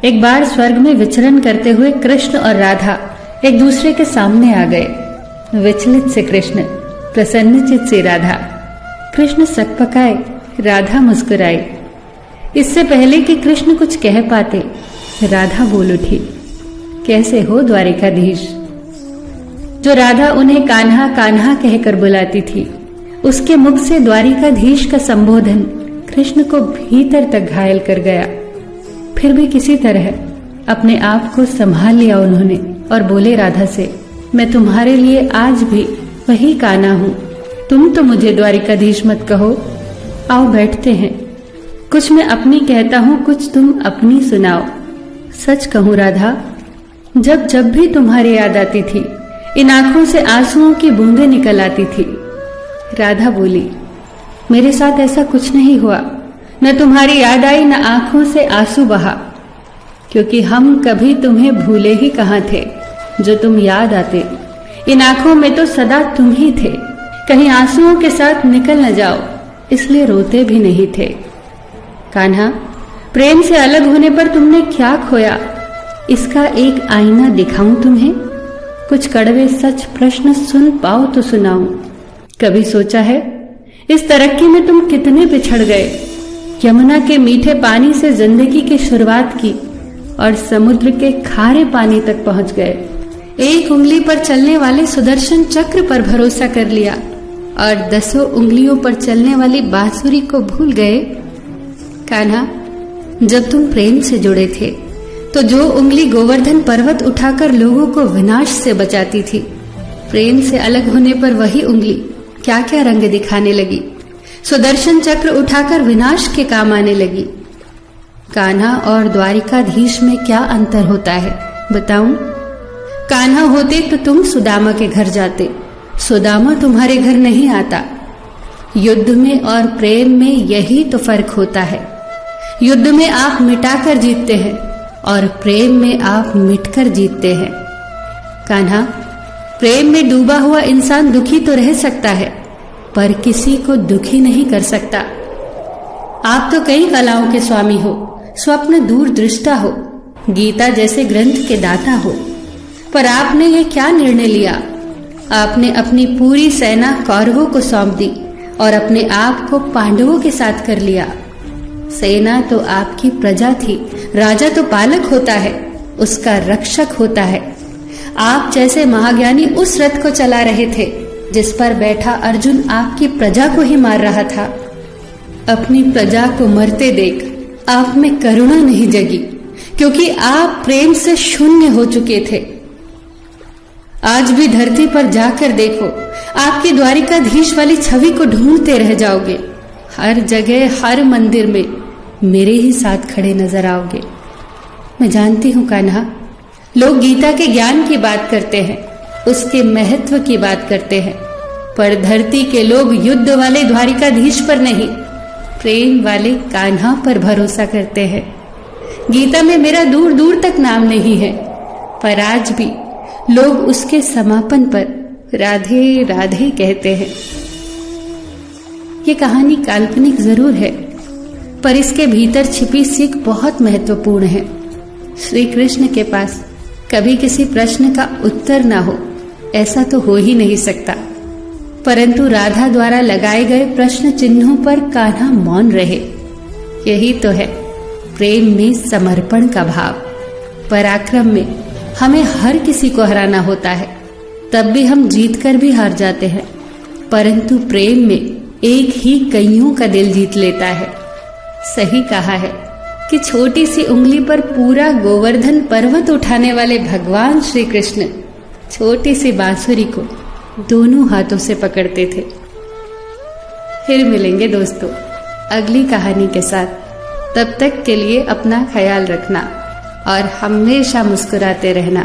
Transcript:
एक बार स्वर्ग में विचरण करते हुए कृष्ण और राधा एक दूसरे के सामने आ गए। विचलित से कृष्ण, प्रसन्नचित से राधा। कृष्ण सकपकाए, राधा मुस्कुराई। इससे पहले कि कृष्ण कुछ कह पाते, राधा बोल उठी, कैसे हो द्वारिकाधीश। जो राधा उन्हें कान्हा कान्हा कहकर बुलाती थी, उसके मुख से द्वारिकाधीश का संबोधन कृष्ण को भीतर तक घायल कर गया। फिर भी किसी तरह अपने आप को संभाल लिया उन्होंने और बोले राधा से, मैं तुम्हारे लिए आज भी वही कान्हा हूं। तुम तो मुझे द्वारिकाधीश मत कहो। आओ बैठते हैं। कुछ मैं अपनी कहता हूं, कुछ तुम अपनी सुनाओ। सच कहूं राधा, जब जब भी तुम्हारी याद आती थी, इन आंखों से आंसुओं की बूंदें निकल आती थी। राधा बोली, मेरे साथ ऐसा कुछ नहीं हुआ। न तुम्हारी याद आई, न आंखों से आंसू बहा, क्योंकि हम कभी तुम्हें भूले ही कहां थे। जो तुम याद आते, इन आंखों में तो सदा तुम ही थे। कहीं आंसुओं के साथ निकल न जाओ, इसलिए रोते भी नहीं थे। कान्हा, प्रेम से अलग होने पर तुमने क्या खोया, इसका एक आईना दिखाऊं तुम्हें। कुछ कड़वे सच प्रश्न सुन पाओ तो सुनाऊं। कभी सोचा है इस तरक्की में तुम कितने पिछड़ गए। यमुना के मीठे पानी से जिंदगी की शुरुआत की और समुद्र के खारे पानी तक पहुंच गए। एक उंगली पर चलने वाले सुदर्शन चक्र पर भरोसा कर लिया और 10 उंगलियों पर चलने वाली बांसुरी को भूल गए। कान्हा, जब तुम प्रेम से जुड़े थे तो जो उंगली गोवर्धन पर्वत उठाकर लोगों को विनाश से बचाती थी, प्रेम से अलग होने पर वही उंगली क्या क्या रंग दिखाने लगी। सुदर्शन चक्र उठाकर विनाश के काम आने लगी। कान्हा और द्वारिकाधीश में क्या अंतर होता है बताऊं? कान्हा होते तो तुम सुदामा के घर जाते, सुदामा तुम्हारे घर नहीं आता। युद्ध में और प्रेम में यही तो फर्क होता है। युद्ध में आप मिटाकर जीतते हैं और प्रेम में आप मिटकर जीतते हैं। कान्हा, प्रेम में डूबा हुआ इंसान दुखी तो रह सकता है, पर किसी को दुखी नहीं कर सकता। आप तो कई कलाओं के स्वामी हो, स्वप्न दूरदृष्टा हो, गीता जैसे ग्रंथ के दाता हो, पर आपने ये क्या निर्णय लिया? आपने अपनी पूरी सेना कौरवों को सौंप दी और अपने आप को पांडवों के साथ कर लिया। सेना तो आपकी प्रजा थी, राजा तो पालक होता है, उसका रक्षक होता है। आप जैसे महाज्ञानी उस रथ को चला रहे थे जिस पर बैठा अर्जुन आपकी प्रजा को ही मार रहा था। अपनी प्रजा को मरते देख आप में करुणा नहीं जगी, क्योंकि आप प्रेम से शून्य हो चुके थे। आज भी धरती पर जाकर देखो, आपकी द्वारिकाधीश वाली छवि को ढूंढते रह जाओगे। हर जगह, हर मंदिर में मेरे ही साथ खड़े नजर आओगे। मैं जानती हूं कान्हा, लोग गीता के ज्ञान की बात करते हैं, उसके महत्व की बात करते हैं, पर धरती के लोग युद्ध वाले द्वारिकाधीश पर नहीं, प्रेम वाले कान्हा पर भरोसा करते हैं। गीता में मेरा दूर दूर तक नाम नहीं है, पर आज भी लोग उसके समापन पर राधे राधे कहते हैं। ये कहानी काल्पनिक जरूर है, पर इसके भीतर छिपी सीख बहुत महत्वपूर्ण है। श्री कृष्ण के पास कभी किसी प्रश्न का उत्तर ना हो, ऐसा तो हो ही नहीं सकता, परंतु राधा द्वारा लगाए गए प्रश्न चिन्हों पर कान्हा मौन रहे। यही तो है प्रेम में समर्पण का भाव। पराक्रम में हमें हर किसी को हराना होता है, तब भी हम जीतकर भी हार जाते हैं, परंतु प्रेम में एक ही कईयों का दिल जीत लेता है। सही कहा है कि छोटी सी उंगली पर पूरा गोवर्धन पर्वत उठाने वाले भगवान श्री कृष्ण छोटी सी बांसुरी को दोनों हाथों से पकड़ते थे। फिर मिलेंगे दोस्तों अगली कहानी के साथ। तब तक के लिए अपना ख्याल रखना और हमेशा मुस्कुराते रहना।